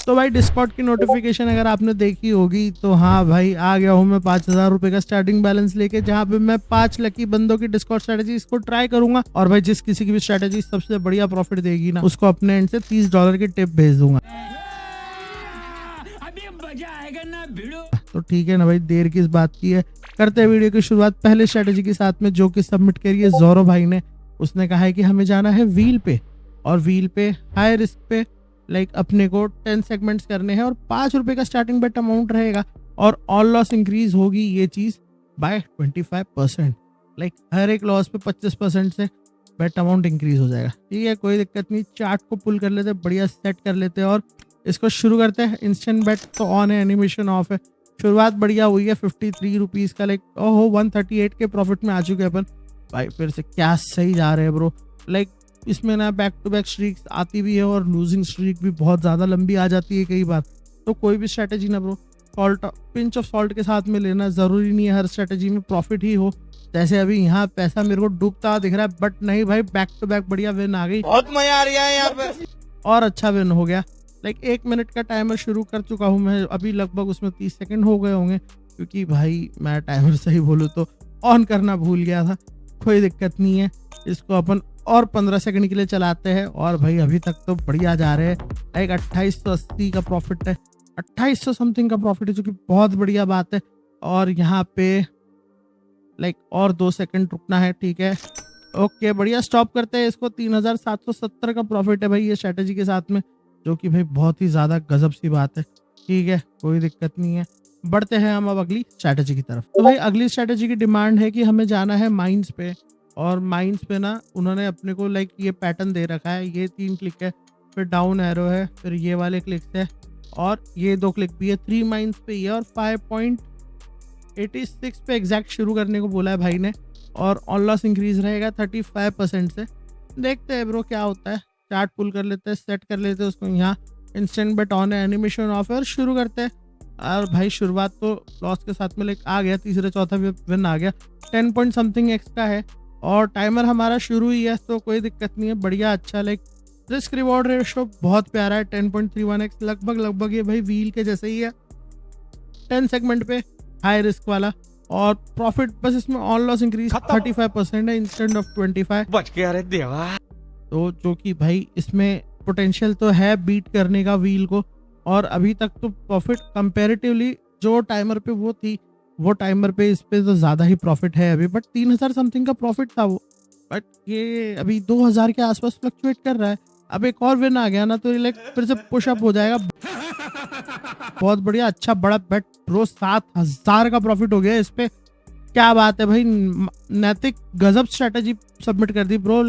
तो भाई डिस्कॉर्ड की नोटिफिकेशन अगर आपने देखी होगी तो हाँ भाई आ गया हूँ मैं 5,000 रुपए का स्टार्टिंग बैलेंस लेके, जहाँ पे मैं 5 लकी बंदों की डिस्कॉर्ड स्ट्रेटेजी इसको ट्राई करूंगा। और भाई जिस किसी की भी स्ट्रेटेजी सबसे बढ़िया प्रॉफिट देगी ना, उसको अपने एंड से $30 की टिप भेज दूंगा। अभी मजा आएगा ना भिड़ो। तो ठीक है ना भाई, देर किस बात की है, करते हैं वीडियो की शुरुआत पहले स्ट्रेटेजी के साथ में, जो कि सबमिट करी है जोरो भाई ने। उसने कहा है कि हमें जाना है व्हील पे, और व्हील पे हाई रिस्क पे अपने को 10 सेगमेंट्स करने हैं और ₹5 का स्टार्टिंग बेट अमाउंट रहेगा, और ऑल लॉस इंक्रीज होगी ये चीज बाय 25%। हर एक लॉस पे 25% से बेट अमाउंट इंक्रीज हो जाएगा। ठीक है, कोई दिक्कत नहीं। चार्ट को पुल कर लेते, बढ़िया सेट कर लेते और इसको शुरू करते हैं। इंस्टेंट बेट तो ऑन है, एनिमेशन ऑफ है। शुरुआत बढ़िया हुई है, 53 रुपीज का ओहो 138 के प्रॉफिट में आ चुके हैं अपन भाई। फिर से क्या सही जा रहे हैं ब्रो। इसमें ना बैक टू बैक स्ट्रीक्स आती भी है और लूजिंग स्ट्रीक भी बहुत ज़्यादा लंबी आ जाती है कई बार। तो कोई भी स्ट्रेटेजी ना bro salt, pinch of salt के साथ में लेना। ज़रूरी नहीं है हर स्ट्रेटेजी में प्रॉफिट ही हो। जैसे अभी यहाँ पैसा मेरे को डूबता दिख रहा है, बट नहीं भाई, बैक टू बैक बढ़िया विन आ गई, बहुत मजा आ रहा है यहाँ पे और अच्छा विन हो गया। 1 मिनट का टाइमर शुरू कर चुका हूँ मैं अभी, लगभग उसमें 30 सेकंड हो गए होंगे, क्योंकि भाई मैं टाइमर सही बोलूँ तो ऑन करना भूल गया था। कोई दिक्कत नहीं है, इसको अपन और 15 सेकंड के लिए चलाते हैं। और भाई अभी तक तो बढ़िया जा रहे हैं। 2880 का प्रॉफिट है, 2800 समथिंग का प्रॉफिट है, जो कि बहुत बढ़िया बात है। और यहाँ पे और 2 सेकंड रुकना है। ठीक है, ओके बढ़िया, स्टॉप करते हैं इसको। 3770 का प्रॉफिट है भाई ये स्ट्रेटेजी के साथ में, जो कि भाई बहुत ही ज्यादा गजब सी बात है। ठीक है, कोई दिक्कत नहीं है। बढ़ते हैं हम अब अगली स्ट्रेटेजी की तरफ। तो भाई अगली स्ट्रेटेजी की डिमांड है कि हमें जाना है माइंस पे, और माइंस पे ना उन्होंने अपने को ये पैटर्न दे रखा है। ये 3 क्लिक है, फिर डाउन एरो है, फिर ये वाले क्लिक्स है, और ये 2 क्लिक भी है। 3 माइंस पे ये, और 5.86 पे एग्जैक्ट शुरू करने को बोला है भाई ने। और ऑन लॉस इंक्रीज रहेगा 35% से। देखते हैं ब्रो क्या होता है। चार्ट पुल कर लेते हैं, सेट कर लेते हैं उसको। यहाँ इंस्टेंट बेट ऑन है, एनिमेशन ऑफ है, और शुरू करते हैं। और भाई शुरुआत तो लॉस के साथ में आ गया, तीसरे चौथा विन आ गया। 10 पॉइंट समथिंग एक्स का है, और टाइमर हमारा शुरू ही है, तो कोई दिक्कत नहीं है। बढ़िया अच्छा रिस्क रिवॉर्ड रेशो बहुत प्यारा है, 10.31x लगभग ये भाई व्हील के जैसे ही है। 10 सेगमेंट पे हाई रिस्क वाला, और प्रॉफिट बस इसमें ऑन लॉस इंक्रीज 35% है इंस्टेंट ऑफ 25। बच गया रे देवा। तो जो कि भाई इसमें पोटेंशियल तो है बीट करने का व्हील को। और अभी तक तो प्रॉफिट कंपैरेटिवली जो टाइमर पे वो थी, वो टाइमर पे इस पे तो ज्यादा ही प्रॉफिट है अभी। बट 3000 समथिंग का प्रॉफिट था वो, बट ये अभी 2000 के आसपास फ्लक्चुएट कर रहा है। अब एक और विन आ गया ना, तो फिर से पुशअप हो जाएगा। बहुत बढ़िया, अच्छा बड़ा बेट ब्रो, 7000 का प्रॉफिट हो गया इस पे। क्या बात है भाई, नैतिक गजब स्ट्रेटेजी सबमिट कर दी ब्रो।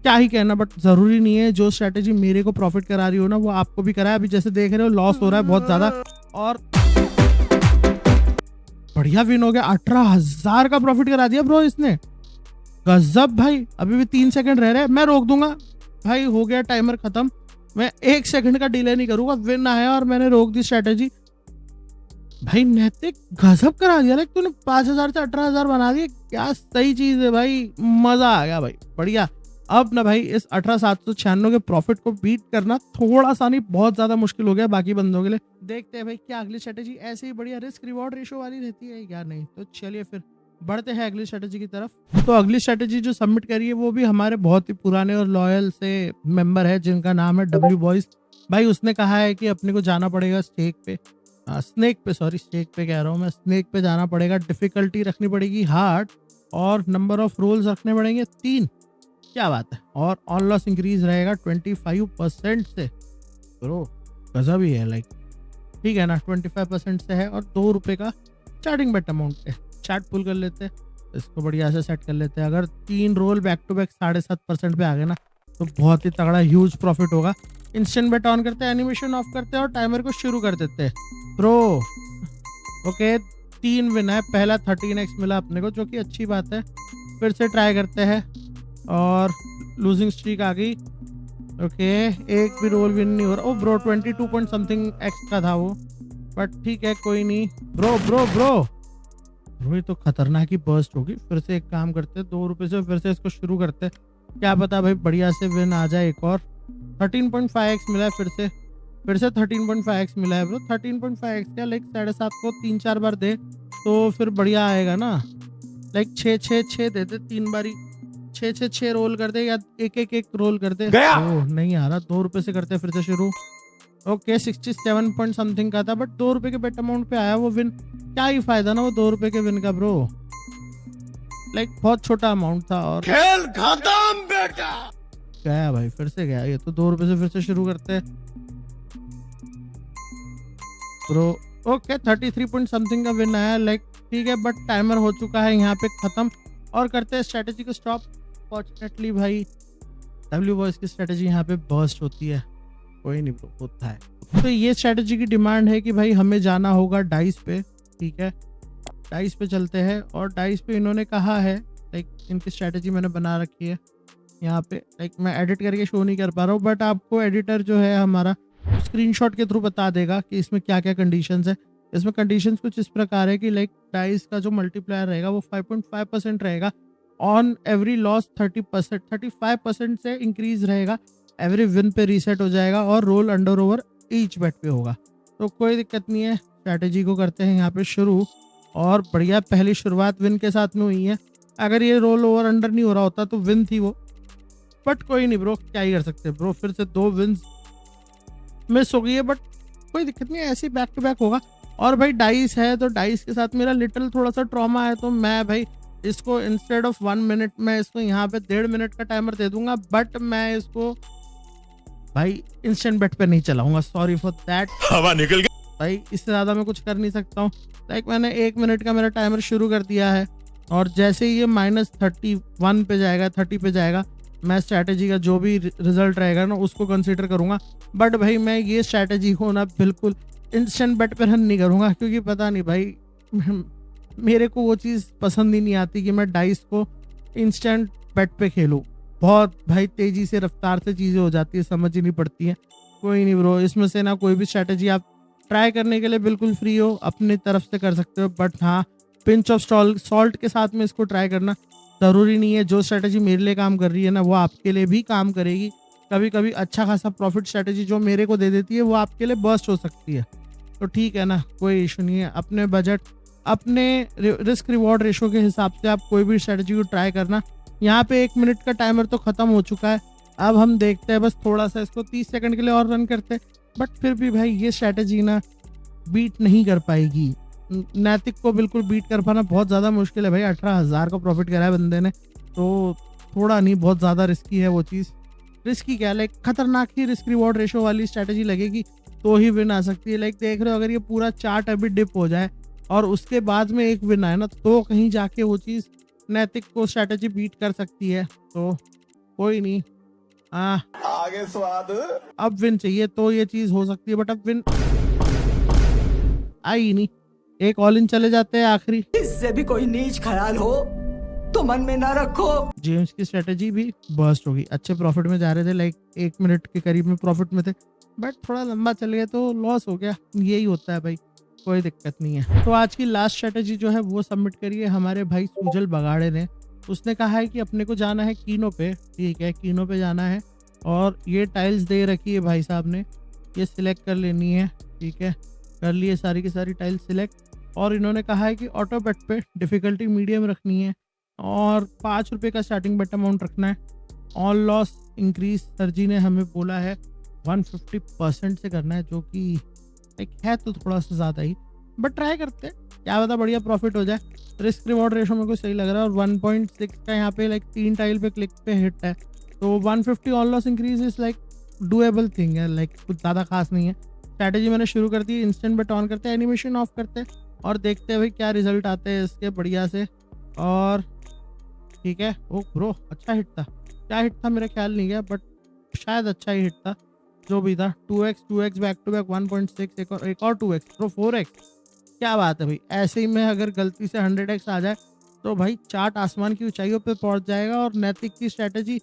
क्या ही कहना, बट जरूरी नहीं है जो स्ट्रेटेजी मेरे को प्रॉफिट करा रही हो ना, वो आपको भी कराए। अभी जैसे देख रहे हो लॉस हो रहा है बहुत ज्यादा, और बढ़िया विन हो गया। 18,000 का प्रॉफिट करा दिया ब्रो इसने, गजब भाई। अभी भी 3 सेकंड रह रहे हैं, मैं रोक दूंगा भाई, हो गया टाइमर खत्म। मैं 1 सेकंड का डिले नहीं करूंगा। विन आया और मैंने रोक दी स्ट्रेटेजी। भाई नैतिक गजब करा दिया, तूने 5,000 से 18,000 बना दिया। क्या सही चीज है भाई, मजा आ गया भाई, बढ़िया। अब ना भाई इस 18,796 के प्रॉफिट को बीट करना थोड़ा सा नहीं, बहुत ज्यादा मुश्किल हो गया बाकी बंदों के लिए। देखते हैं भाई क्या अगली स्ट्रेटेजी ऐसे ही बढ़िया रिस्क रिवॉर्ड रेशो वाली रहती है या नहीं। तो चलिए फिर बढ़ते हैं अगली स्ट्रेटेजी की तरफ। तो अगली स्ट्रेटेजी जो सबमिट करी है वो भी हमारे बहुत ही पुराने और लॉयल से मेंबर है, जिनका नाम है डब्ल्यू बॉयज भाई। उसने कहा है कि अपने को जाना पड़ेगा स्नेक पे कह रहा हूँ मैं, स्नेक पे जाना पड़ेगा। डिफिकल्टी रखनी पड़ेगी हार्ड, और नंबर ऑफ रोल्स रखने पड़ेंगे 3। क्या बात है। और ऑन लॉस इंक्रीज रहेगा 25% से ब्रो, गजब ही है। ठीक है ना, 25% से है, और ₹2 का स्टार्टिंग बेट अमाउंट है। चार्ट पुल कर लेते हैं, इसको बढ़िया से सेट कर लेते हैं। अगर 3 रोल बैक टू बैक 7.5% पे आ गए ना, तो बहुत ही तगड़ा ह्यूज प्रॉफिट होगा। इंस्टेंट बेट ऑन करते हैं, एनिमेशन ऑफ करते हैं, और टाइमर को शुरू कर देते हैं ब्रो। ओके 3 विन है, पहला 13x मिला अपने को, जो कि अच्छी बात है। फिर से ट्राई करते हैं, और लूजिंग स्ट्रीक आ गई। ओके एक भी रोल विन नहीं हो रहा। ओ ब्रो 22 पॉइंट समथिंग एक्स का था वो, बट ठीक है कोई नहीं। ब्रो ये तो खतरनाक ही बर्स्ट होगी। फिर से एक काम करते हैं, ₹2 से फिर से इसको शुरू करते हैं। क्या पता भाई बढ़िया से विन आ जाए एक और। 13.5x मिला है फिर से। फिर से 13.5x मिला है ब्रो। 13.5x क्या लाइक 7.5 को 3-4 बार दे तो फिर बढ़िया आएगा ना। लाइक 6-6-6 दे दे 3 बारी, 6-6-6 रोल कर दे या एक रोल कर दे। ओह नहीं आ रहा, 2 रुपए से करते फिर से शुरू। ओके 67 पॉइंट समथिंग का था बट 2 रुपए के बेट अमाउंट पे आया वो विन। क्या ही फायदा ना वो 2 रुपए के विन का ब्रो, लाइक बहुत छोटा अमाउंट था और खेल खत्म बेटा। गया भाई, फिर से गया। ये तो 2 रुपए से फिर से शुरू करते हैं ब्रो। ओके 33 पॉइंट समथिंग का विन आया, लाइक ठीक है बट टाइमर हो चुका है यहाँ पे खत्म और करते हैं स्ट्रेटेजी को स्टॉप। फॉर्चुनेटली भाई डब्ल्यू बॉयज की स्ट्रेटेजी यहाँ पे बर्स्ट होती है, कोई नहीं ब्रो होता है। तो ये स्ट्रेटेजी की डिमांड है कि भाई हमें जाना होगा डाइस पे, ठीक है डाइस पे चलते हैं। और डाइस पे इन्होंने कहा है, लाइक इनकी स्ट्रेटेजी मैंने बना रखी है यहाँ पे, लाइक मैं एडिट करके शो नहीं कर पा रहा हूँ बट आपको एडिटर जो है हमारा स्क्रीनशॉट के थ्रू बता देगा कि इसमें क्या क्या कंडीशंस है। इसमें कंडीशंस कुछ इस प्रकार है कि लाइक डाइस का जो मल्टीप्लायर रहेगा वो 5.5% रहेगा ऑन एवरी लॉस, 30% 35% से इंक्रीज रहेगा, एवरी विन पे रीसेट हो जाएगा और रोल अंडर ओवर ईच बेट पे होगा। तो कोई दिक्कत नहीं है, स्ट्रैटेजी को करते हैं यहाँ पे शुरू। और बढ़िया पहली शुरुआत विन के साथ में हुई है। अगर ये रोल ओवर अंडर नहीं हो रहा होता तो विन थी वो, बट कोई नहीं ब्रो, क्या ही कर सकते ब्रो। फिर से 2 विन्स मिस हो गई है बट कोई दिक्कत नहीं है, ऐसे ही बैक टू बैक होगा। और भाई डाइस है तो डाइस के साथ मेरा लिटिल थोड़ा सा ट्रॉमा है, तो मैं भाई इसको इंस्टेड ऑफ 1 मिनट मैं इसको यहाँ पे 1.5 मिनट का टाइमर दे दूंगा, बट मैं इसको भाई इंस्टेंट बेट पे नहीं चलाऊंगा, सॉरी फॉर दैट। हवा निकल गई भाई, इससे ज्यादा मैं कुछ कर नहीं सकता हूँ। लाइक मैंने 1 मिनट का मेरा टाइमर शुरू कर दिया है और जैसे ही ये -31 पे जाएगा, 30 पे जाएगा, मैं स्ट्रैटेजी का जो भी रिजल्ट रहेगा ना उसको कंसीडर करूंगा। बट भाई मैं ये स्ट्रैटेजी को ना बिल्कुल इंस्टेंट बेट पे रन नहीं करूंगा, क्योंकि पता नहीं भाई मेरे को वो चीज़ पसंद ही नहीं आती कि मैं डाइस को इंस्टेंट बेट पे खेलूं। बहुत भाई तेजी से रफ्तार से चीज़ें हो जाती है, समझ ही नहीं पड़ती है। कोई नहीं ब्रो, इसमें से ना कोई भी स्ट्रैटेजी आप ट्राई करने के लिए बिल्कुल फ्री हो, अपनी तरफ से कर सकते हो, बट हाँ पिंच ऑफ सॉल्ट के साथ में इसको ट्राई करना। ज़रूरी नहीं है जो स्ट्रैटेजी मेरे लिए काम कर रही है ना वो आपके लिए भी काम करेगी। कभी कभी अच्छा खासा प्रॉफिट स्ट्रैटेजी जो मेरे को दे देती है वो आपके लिए बर्स्ट हो सकती है। तो ठीक है ना, कोई इशू नहीं है। अपने बजट, अपने रिस्क रिवॉर्ड रेशो के हिसाब से आप कोई भी स्ट्रैटेजी को ट्राई करना। यहाँ पे 1 मिनट का टाइमर तो ख़त्म हो चुका है, अब हम देखते हैं बस थोड़ा सा इसको 30 सेकंड के लिए और रन करते हैं। बट फिर भी भाई ये स्ट्रैटेजी ना बीट नहीं कर पाएगी। नैतिक को बिल्कुल बीट कर पाना बहुत ज़्यादा मुश्किल है भाई। 18,000 का प्रॉफिट करा है बंदे ने, तो थोड़ा नहीं बहुत ज़्यादा रिस्की है वो चीज़। रिस्की क्या, लाइक खतरनाक ही रिस्क रिवॉर्ड रेशो वाली स्ट्रैटेजी लगेगी तो ही विन आ सकती है। लाइक देख रहे हो, अगर ये पूरा चार्ट अभी डिप हो जाए और उसके बाद में एक विन आए ना तो कहीं जाके वो चीज़ नैतिक को स्ट्रैटेजी बीट कर सकती है। तो कोई नहीं, आगे स्वाद। अब विन चाहिए तो ये चीज़ हो सकती है, बट अब विन आई नहीं। एक ऑल इन चले जाते हैं आखिरी। इससे भी कोई नीच ख्याल हो तो मन में ना रखो। जेम्स की स्ट्रेटेजी भी बर्स्ट होगी। अच्छे प्रॉफिट में जा रहे थे, लाइक 1 मिनट के करीब में प्रॉफिट में थे, बट थोड़ा लंबा चल गया तो लॉस हो गया। यही होता है भाई, कोई दिक्कत नहीं है। तो आज की लास्ट स्ट्रेटेजी जो है वो सबमिट करिए हमारे भाई सुजल बगाड़े ने। उसने कहा है कि अपने को जाना है कीनो पे, ठीक है कीनो पे जाना है और ये टाइल्स दे रखी है भाई साहब ने, ये सिलेक्ट कर लेनी है, ठीक है कर लिए सारी की सारी टाइल्स सिलेक्ट। और इन्होंने कहा है कि ऑटो बेट पे डिफ़िकल्टी मीडियम रखनी है और 5 रुपये का स्टार्टिंग बेट अमाउंट रखना है। ऑल लॉस इंक्रीज सर जी ने हमें बोला है 150% से करना है, जो कि एक है तो थोड़ा सा ज़्यादा ही, बट ट्राई करते हैं, क्या पता बढ़िया प्रॉफिट हो जाए। रिस्क रिवॉर्ड रेशो में कुछ सही लग रहा है और 1.6 का यहाँ पे लाइक 3 टाइल पे क्लिक पे हिट है, तो 150 all loss increase is like doable thing है, लाइक कुछ ज़्यादा खास नहीं है। स्ट्रैटेजी मैंने शुरू कर दी, इंस्टेंट बेट ऑन करते हैं, एनिमेशन ऑफ करते हैं और देखते हैं भाई क्या रिजल्ट आते हैं इसके बढ़िया से। और ठीक है, ओ ब्रो अच्छा हिट था, क्या हिट था मेरा ख्याल नहीं गया, बट शायद अच्छा ही हिट था जो भी था। 2x बैक टू बैक 1.6 एक और 2x ब्रो 4x, क्या बात है भाई। ऐसे ही में अगर गलती से 100x आ जाए तो भाई चार्ट आसमान की ऊंचाइयों पे पहुंच जाएगा और नैतिक की स्ट्रैटेजी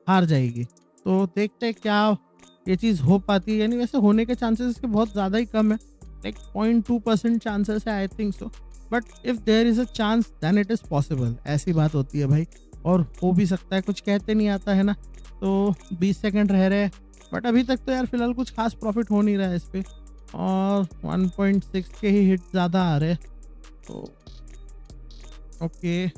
हार जाएगी। तो देखते हैं क्या ये चीज़ हो पाती है, यानी वैसे होने के चांसेस इसके बहुत ज़्यादा ही कम है, लाइक 0.2% चांसेस है I think so, but if there is a chance than it is possible. ऐसी बात होती है भाई, और हो भी सकता है, कुछ कहते नहीं आता है ना। तो 20 सेकंड रह रहे, बट अभी तक तो यार फिलहाल कुछ खास प्रॉफिट हो नहीं रहा है इस पे, और 1.6 के ही हिट ज़्यादा आ रहे हैं। तो ओके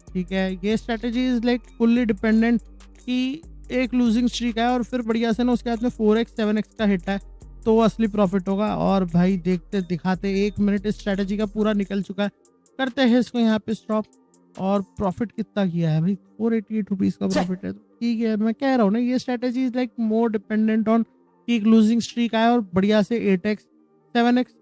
ठीक है, ये strategy is like fully dependent कि एक लूजिंग स्ट्रीक है और फिर बढ़िया से ना उसके हाथ में 4x 7x का हिट है तो वो असली प्रॉफिट होगा। और भाई देखते दिखाते 1 मिनट इस स्ट्रेटेजी का पूरा निकल चुका है। करते हैं इसको यहाँ पे स्टॉप। और प्रॉफिट कितना किया है भाई, 488 रुपीज़ का प्रॉफिट है। तो ठीक है, मैं कह रहा हूँ ना ये strategy is like more dependent on कि एक लूजिंग स्ट्रीक आए और बढ़िया से 8x 7x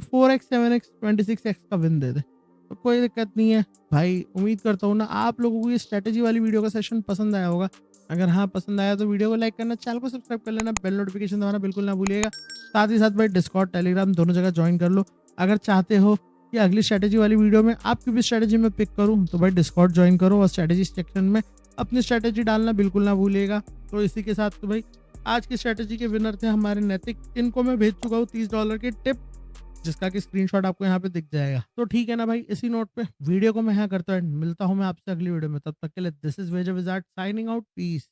4x 7x 26x का विन दे दे, तो कोई दिक्कत नहीं है भाई। उम्मीद करता हूँ ना आप लोगों को ये स्ट्रेटेजी वाली वीडियो का सेशन पसंद आया होगा। अगर हाँ पसंद आया तो वीडियो को लाइक करना, चैनल को सब्सक्राइब कर लेना, बेल नोटिफिकेशन दबाना बिल्कुल ना भूलिएगा। साथ ही साथ भाई डिस्कॉर्ड टेलीग्राम दोनों जगह ज्वाइन कर लो। अगर चाहते हो कि अगली स्ट्रेटेजी वाली वीडियो में आपकी भी स्ट्रेटेजी में पिक करूँ तो भाई डिस्कॉर्ड ज्वाइन करो और स्ट्रेटेजी सेक्शन में अपनी स्ट्रेटेजी डालना बिल्कुल ना भूलिएगा। तो इसी के साथ तो भाई आज की स्ट्रेटेजी के विनर थे हमारे नैतिक, इनको मैं भेज चुका हूँ $30 की टिप, जिसका कि स्क्रीनशॉट आपको यहाँ पे दिख जाएगा। तो ठीक है ना भाई, इसी नोट पे वीडियो को मैं यहाँ करता हूँ, मिलता हूँ मैं आपसे अगली वीडियो में। तब तक के लिए this is wedge wizard signing out, piece.